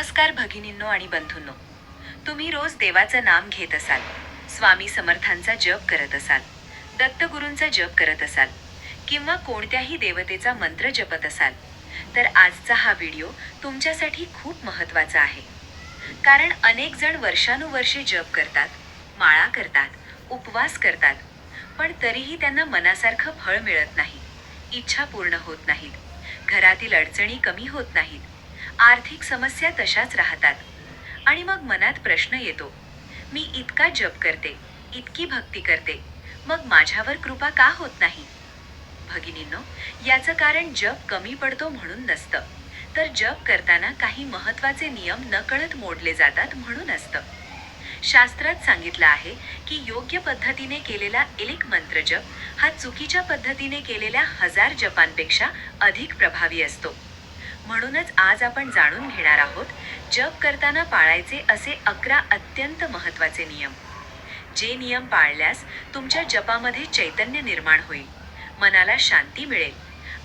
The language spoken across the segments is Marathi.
नमस्कार भगिनींनो आणि बंधूंनो. तुम्ही रोज देवाचं नाम घेत असाल, स्वामी समर्थांचा जप करत असाल, दत्तगुरूंचा जप करत असाल किंवा कोणत्याही देवतेचा मंत्र जपत असाल, तर आजचा हा व्हिडिओ तुमच्यासाठी खूप महत्त्वाचा आहे. कारण अनेक जण वर्षानुवर्षे जप करतात, माळा करतात, उपवास करतात, पण तरीही त्यांना मनासारखं फळ मिळत नाही, इच्छा पूर्ण होत नाहीत, घरातील अडचणी कमी होत नाहीत, आर्थिक समस्या तशाच राहतात. आणि मग मनात प्रश्न येतो, मी इतका जप करते, इतकी भक्ती करते, मग माझ्यावर कृपा का होत नाही? भगिनींनो, याचं कारण जप कमी पडतो म्हणून नसतं, तर जप करताना काही महत्त्वाचे नियम नकळत मोडले जातात म्हणून असतं. शास्त्रात सांगितलं आहे की योग्य पद्धतीने केलेला एक मंत्र जप हा चुकीच्या पद्धतीने केलेल्या 1000 जपांपेक्षा अधिक प्रभावी असतो. म्हणूनच आज आपण जाणून घेणार आहोत जप करताना पाळायचे असे 11 अत्यंत महत्त्वाचे नियम. जे नियम पाळल्यास तुमच्या जपामध्ये चैतन्य निर्माण होईल, मनाला शांती मिळेल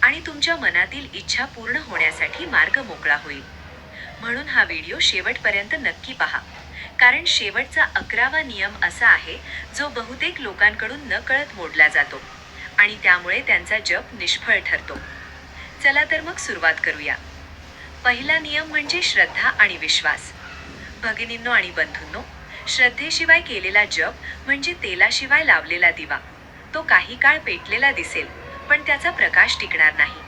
आणि तुमच्या मनातील इच्छा पूर्ण होण्यासाठी मार्ग मोकळा होईल. म्हणून हा व्हिडिओ शेवटपर्यंत नक्की पहा, कारण शेवटचा 11वा नियम असा आहे जो बहुतेक लोकांकडून नकळत मोडला जातो आणि त्यामुळे त्यांचा जप निष्फळ ठरतो. चला तर मग सुरुवात करूया. पहिला नियम म्हणजे श्रद्धा आणि विश्वास. भगिनींनो आणि बंधूंनो, श्रद्धेशिवाय केलेला जप म्हणजे तेलाशिवाय लावलेला दिवा. तो काही काळ पेटलेला दिसेल, पण त्याचा प्रकाश टिकणार नाही.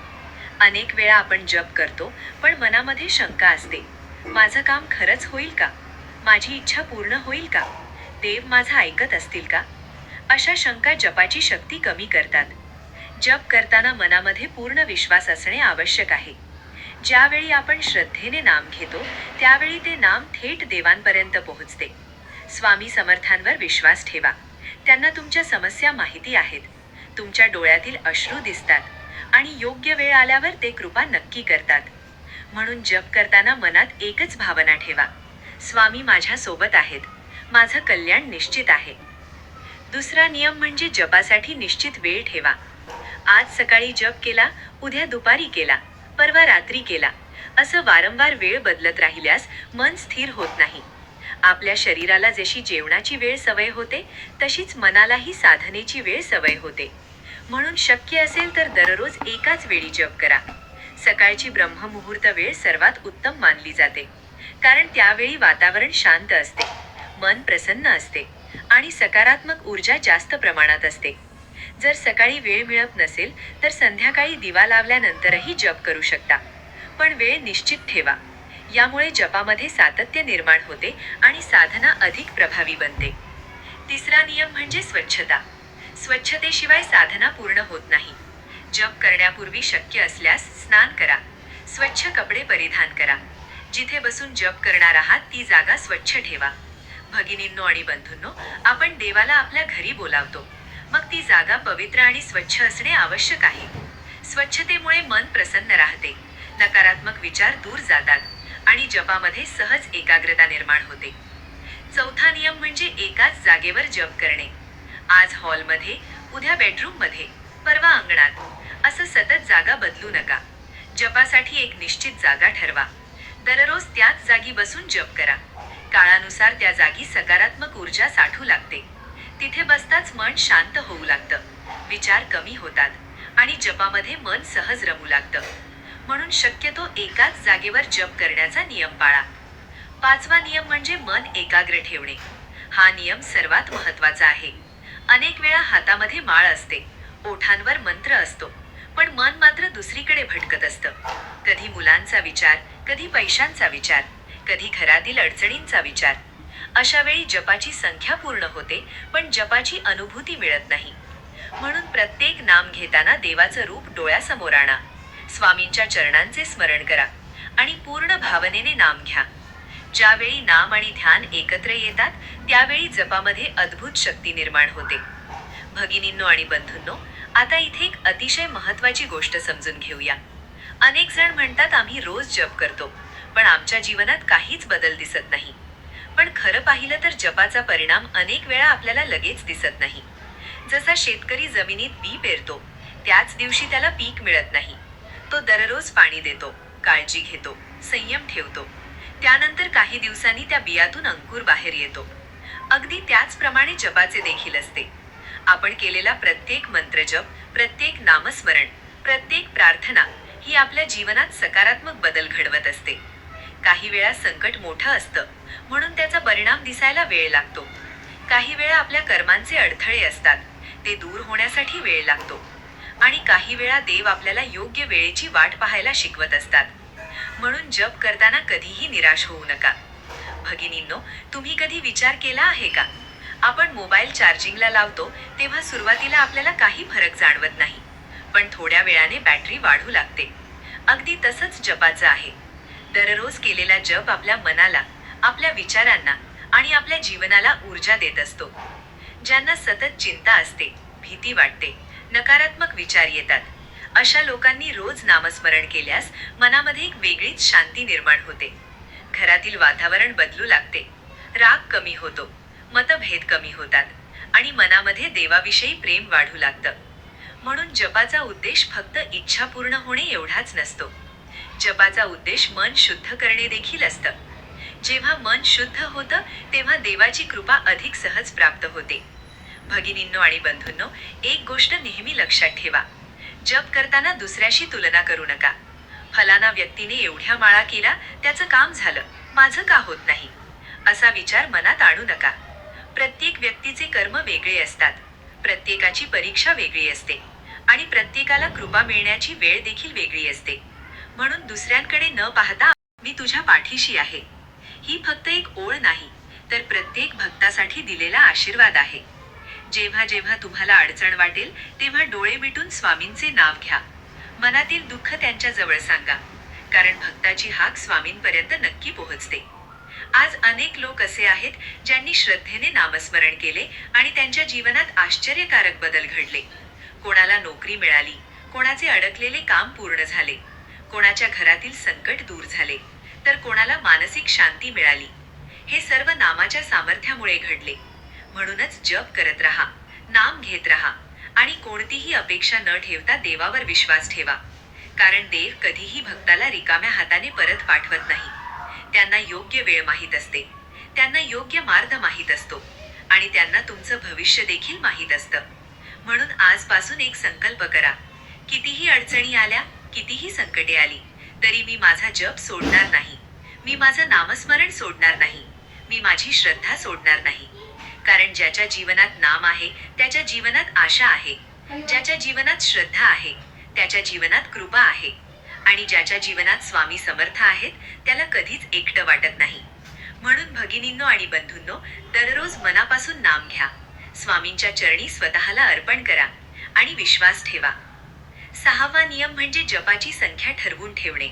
अनेक वेळा आपण जप करतो, पण मनामध्ये शंका असते, माझं काम खरंच होईल का? माझी इच्छा पूर्ण होईल का? देव माझं ऐकत असतील का? अशा शंका जपाची शक्ती कमी करतात. जप करताना मनामध्ये पूर्ण विश्वास असणे आवश्यक आहे. ज्यावेळी आपण श्रद्धेने नाम घेतो, त्यावेळी ते नाम थेट देवांपर्यंत पोहोचते. स्वामी समर्थांवर विश्वास ठेवा. त्यांना तुमच्या समस्या माहिती आहेत, तुमच्या डोळ्यातील अश्रू दिसतात आणि योग्य वेळ आल्यावर ते कृपा नक्की करतात. म्हणून जप करताना मनात एकच भावना ठेवा, स्वामी माझ्या सोबत आहेत, माझं कल्याण निश्चित आहे. दुसरा नियम म्हणजे जपासाठी निश्चित वेळ ठेवा. आज सकाळी जप केला, उद्या दुपारी केला, परवा रात्री केला, असं वारंवार वेळ बदलत राहिल्यास मन स्थिर होत नाही. आपल्या शरीराला जशी जेवणाची वेळ सवय होते, तशीच मनालाही साधनेची वेळ सवय होते. म्हणून शक्य असेल तर दररोज एकाच वेळी जप करा. सकाळची ब्रह्ममुहूर्त वेळ सर्वात उत्तम मानली जाते, कारण त्यावेळी वातावरण शांत असते, मन प्रसन्न असते आणि सकारात्मक ऊर्जा जास्त प्रमाणात असते. जर सकाळी वेळ मिळत नसेल तर संध्याकाळी दिवा लावल्यानंतरही जप करू शकता, पण वेळ निश्चित ठेवा. यामुळे जपामध्ये सातत्य निर्माण होते आणि साधना अधिक प्रभावी बनते. तिसरा नियम म्हणजे स्वच्छता. स्वच्छतेशिवाय साधना पूर्ण होत नाही. जप करण्यापूर्वी शक्य असल्यास स्नान करा, स्वच्छ कपडे परिधान करा. जिथे बसून जप करणार आहात ती जागा स्वच्छ ठेवा. भगिनींनो आणि बंधूंनो, आपण देवाला आपल्या घरी बोलावतो, मग ती जागा पवित्र आणि स्वच्छ असणे आवश्यक आहे. स्वच्छतेमुळे मन प्रसन्न राहते, नकारात्मक विचार दूर जातात आणि जपामध्ये सहज एकाग्रता निर्माण होते. चौथा नियम म्हणजे एकाच जागेवर जप करणे. आज हॉलमध्ये, उद्या बेडरूममध्ये, परवा अंगणात, असं सतत जागा बदलू नका. जपासाठी एक निश्चित जागा ठरवा. दररोज त्याच जागी बसून जप करा. काळानुसार त्या जागी सकारात्मक ऊर्जा साठू लागते. तिथे बसताच मन शांत होऊ लागतं, विचार कमी होतात आणि जपामध्ये मन सहज रमू लागतं. म्हणून शक्यतो एकाच जागेवर जप करण्याचा नियम पाळा. पाचवा नियम म्हणजे मन एकाग्र ठेवणे. हा नियम सर्वात महत्त्वाचा आहे. अनेक वेळा हातामध्ये माळ असते, ओठांवर मंत्र असतो, पण मन मात्र दुसरीकडे भटकत असतं. कधी मुलांचा विचार, कधी पैशांचा विचार, कधी घरातील अडचणींचा विचार. अशा वेळी जपाची संख्या पूर्ण होते, पण जपाची अनुभूती मिळत नाही. म्हणून प्रत्येक नाम घेताना देवाचं रूप डोळ्यासमोर आणा, स्वामींच्या चरणांचे स्मरण करा आणि पूर्ण भावनेने नाम घ्या. ज्यावेळी नाम आणि ध्यान एकत्र येतात, त्यावेळी जपामध्ये अद्भुत शक्ती निर्माण होते. भगिनींनो आणि बंधूंनो, आता इथे एक अतिशय महत्त्वाची गोष्ट समजून घेऊया. अनेक जण म्हणतात आम्ही रोज जप करतो, पण आमच्या जीवनात काहीच बदल दिसत नाही. पण खरं पाहिलं तर जपाचा परिणाम अनेक वेळा आपल्याला लगेच दिसत नाही. जसा शेतकरी जमिनीत बी पेरतो, त्याच दिवशी त्याला पीक मिळत नाही. तो दररोज पाणी देतो, काळजी घेतो, संयम ठेवतो. त्यानंतर काही दिवसांनी त्या बियातून अंकुर बाहेर येतो. अगदी त्याचप्रमाणे जपाचे देखील असते. आपण केलेला प्रत्येक मंत्रजप, प्रत्येक नामस्मरण, प्रत्येक प्रार्थना ही आपल्या जीवनात सकारात्मक बदल घडवत असते. काही वेळा संकट मोठं असतं म्हणून त्याचा परिणाम दिसायला वेळ लागतो. काही वेळा आपल्या कर्मांचे अडथळे असतात, ते दूर होण्यासाठी वेळ लागतो. आणि काही वेळा देव आपल्याला योग्य वेळेची वाट पाहायला शिकवत असतात. म्हणून जप करताना कधीही निराश होऊ नका. भगिनींनो, तुम्ही कधी विचार केला आहे का? आपण मोबाईल चार्जिंगला लावतो तेव्हा सुरुवातीला आपल्याला काही फरक जाणवत नाही, पण थोड्या वेळाने बॅटरी वाढू लागते. अगदी तसंच जपाचं आहे. दररोज केलेला जप आपल्या मनाला, आपल्या विचारांना आणि आपल्या जीवनाला ऊर्जा देत असतो. ज्यांना सतत चिंता असते, भीती वाटते, नकारात्मक विचार येतात, अशा लोकांनी रोज नामस्मरण केल्यास मनामध्ये एक वेगळीच शांती निर्माण होते. घरातील वातावरण बदलू लागते, राग कमी होतो, मतभेद कमी होतात आणि मनामध्ये देवाविषयी प्रेम वाढू लागतं. म्हणून जपाचा उद्देश फक्त इच्छा पूर्ण होणे एवढाच नसतो. जपाचा उद्देश मन शुद्ध करणे देखील असतं. जेव्हा मन शुद्ध होतं तेव्हा देवाची कृपा अधिक सहज प्राप्त होते. भगिनींनो आणि बंधूंनो, एक गोष्ट नेहमी लक्षात ठेवा. जप करताना दुसऱ्याशी तुलना करू नका. फलाना व्यक्तीने एवढ्या माळा केला, त्याचं काम झालं, माझं का होत नाही, असा विचार मनात आणू नका. प्रत्येक व्यक्तीचे कर्म वेगळे असतात, प्रत्येकाची परीक्षा वेगळी असते आणि प्रत्येकाला कृपा मिळण्याची वेळ देखील वेगळी असते. म्हणून दुसऱ्यांकडे न पाहता मी तुझ्या पाठीशी आहे, ही फक्त एक ओळ नाही, तर प्रत्येक भक्तासाठी दिलेला आशीर्वाद आहे. जेव्हा जेव्हा तुम्हाला अडचण वाटेल तेव्हा डोळे मिटून स्वामींचे नाव घ्या. मनातील दुःख त्यांच्या जवळ सांगा, कारण भक्ताची हाक स्वामींपर्यंत नक्की पोहोचते. आज अनेक लोक असे आहेत ज्यांनी श्रद्धेने नामस्मरण केले आणि त्यांच्या जीवनात आश्चर्यकारक बदल घडले. कोणाला नोकरी मिळाली, कोणाचे अडकलेले काम पूर्ण झाले, कोणाच्या घरातील संकट दूर झाले, तर कोणाला मानसिक शांती मिळाली. हे सर्व नामाच्या सामर्थ्यामुळे घडले. म्हणूनच जप करत राहा, नाम घेत राहा आणि कोणतीही अपेक्षा न ठेवता देवावर विश्वास ठेवा. कारण देव कधीही भक्ताला रिकाम्या हाताने परत पाठवत नाही. त्यांना योग्य वेळ माहीत असते, त्यांना योग्य मार्ग माहीत असतो आणि त्यांना तुमचं भविष्य देखील माहीत असतं. म्हणून आजपासून एक संकल्प करा. कितीही अडचणी आल्या, कितीही संकटे आली, तरी मी माझा जप सोडणार नाही, मी माझं नामस्मरण सोडणार नाही, मी माझी श्रद्धा सोडणार नाही. कारण ज्याच्या जीवनात नाम आहे त्याच्या जीवनात आशा आहे, ज्याच्या जीवनात श्रद्धा आहे त्याच्या जीवनात कृपा आहे आणि ज्याच्या जीवनात स्वामी समर्थ आहेत त्याला कधीच एकटं वाटत नाही. म्हणून भगिनींनो आणि बंधूंनो, दररोज मनापासून नाम घ्या, स्वामींच्या चरणी स्वतःला अर्पण करा आणि विश्वास ठेवा. 6वा नियम म्हणजे जपाची संख्या ठरवून ठेवणे.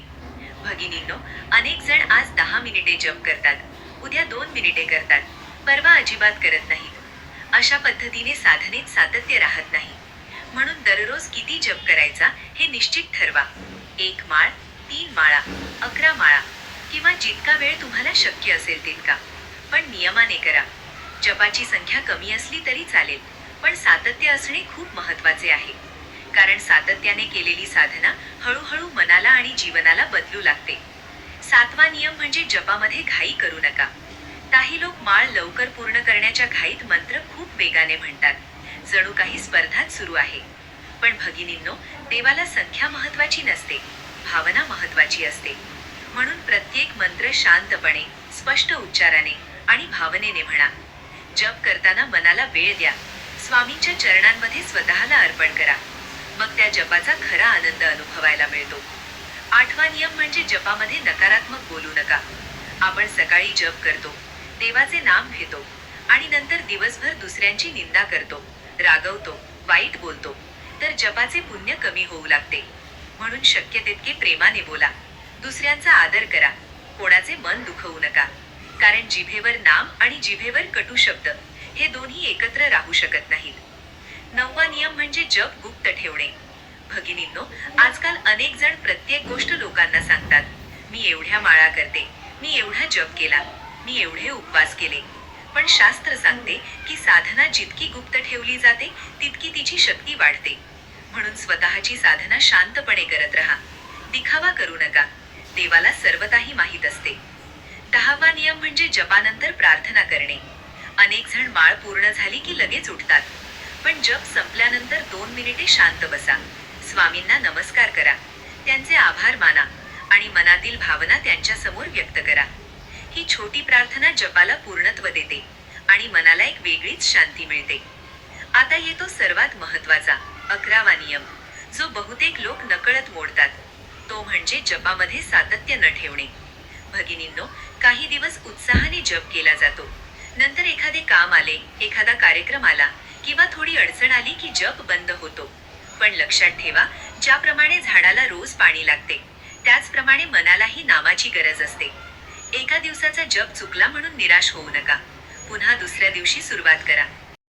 भगिनींनो, अनेक जण आज 10 मिनिटे जप करतात, उद्या 2 मिनिटे करतात, परवा अजिबात करत नाहीत. अशा पद्धतीने साधनेत सातत्य राहत नाही. म्हणून दररोज किती जप करायचा हे निश्चित ठरवा. 1 माळ, 3 माळा, 11 माळा किंवा जितका वेळ तुम्हाला शक्य असेल तितका, पण नियमाने करा. जपाची संख्या कमी असली तरी चालेल, पण सातत्य असणे खूप महत्त्वाचे आहे. कारण सातत्याने केलेली साधना हळूहळू मनाला आणि जीवनाला बदलू लागते. 7वा नियम म्हणजे जपामध्ये घाई करू नका. काही लोक माळ लवकर पूर्ण करण्याच्या घाईत मंत्र खूप वेगाने म्हणतात, जणू काही स्पर्धाच सुरू आहे. पण भगिनींनो, देवाला संख्या महत्त्वाची नसते, भावना महत्त्वाची असते. म्हणून प्रत्येक मंत्र शांतपणे, स्पष्ट उच्चाराने आणि भावनेने म्हणा. जप करताना मनाला वेळ द्या, स्वामींच्या चरणांमध्ये स्वतःला अर्पण करा. मग त्या जपाचा खरा आनंद अनुभवायला मिळतो. 8वा नियम म्हणजे जपामध्ये नकारात्मक बोलू नका. आपण सकाळी जप करतो, देवाचे नाम घेतो आणि नंतर दिवसभर दुसऱ्यांची निंदा करतो, रागवतो, वाईट बोलतो, तर जपाचे पुण्य कमी होऊ लागते. म्हणून शक्य तितके प्रेमाने बोला, दुसऱ्यांचा आदर करा, कोणाचे मन दुखवू नका. कारण जिभेवर नाम आणि जिभेवर कटू शब्द हे दोन्ही एकत्र राहू शकत नाहीत. 9वा नियम म्हणजे जप गुप्त ठेवणे. भगिनींनो, आजकाल अनेक जण प्रत्येक गोष्ट लोकांना सांगतात, मी एवढ्या माळा करते, मी एवढा जप केला, मी एवढे उपवास केले. पण शास्त्र सांगते की साधना जितकी गुप्त ठेवली जाते तितकी तिची शक्ती वाढते. म्हणून स्वतःची साधना शांतपणे करत राहा, दिखावा करू नका. देवाला सर्वताही माहीत असते. म्हणजे जपानंतर प्रार्थना करणे. अनेक जण माळ पूर्ण झाली की लगेच उठतात. पण जप संपल्यानंतर 2 मिनिटे शांत बसा. स्वामींना नमस्कार करा. त्यांचे आभार माना आणि मनातील भावना त्यांच्या समोर व्यक्त करा. ही छोटी प्रार्थना जपाला पूर्णत्व देते आणि मनाला एक वेगळीच शांती मिळते. आता येतो सर्वात महत्वाचा 11वा नियम, जो बहुतेक लोक नकळत मोडतात. तो म्हणजे जपामध्ये सातत्य न ठेवणे. भगिनींनो, काही दिवस उत्साहाने जप केला जातो. नंतर एखादे काम आले, एखादा कार्यक्रम आला किंवा थोडी अडचण आली की जप बंद होतो. पण लक्षात ठेवा, ज्याप्रमाणे झाडाला रोज पाणी लागते, त्याचप्रमाणे मनालाही नामाची गरज असते. एका दिवसाचा जप चुकला म्हणून निराश होऊ नका. पुन्हा दुसऱ्या दिवशी सुरुवात करा.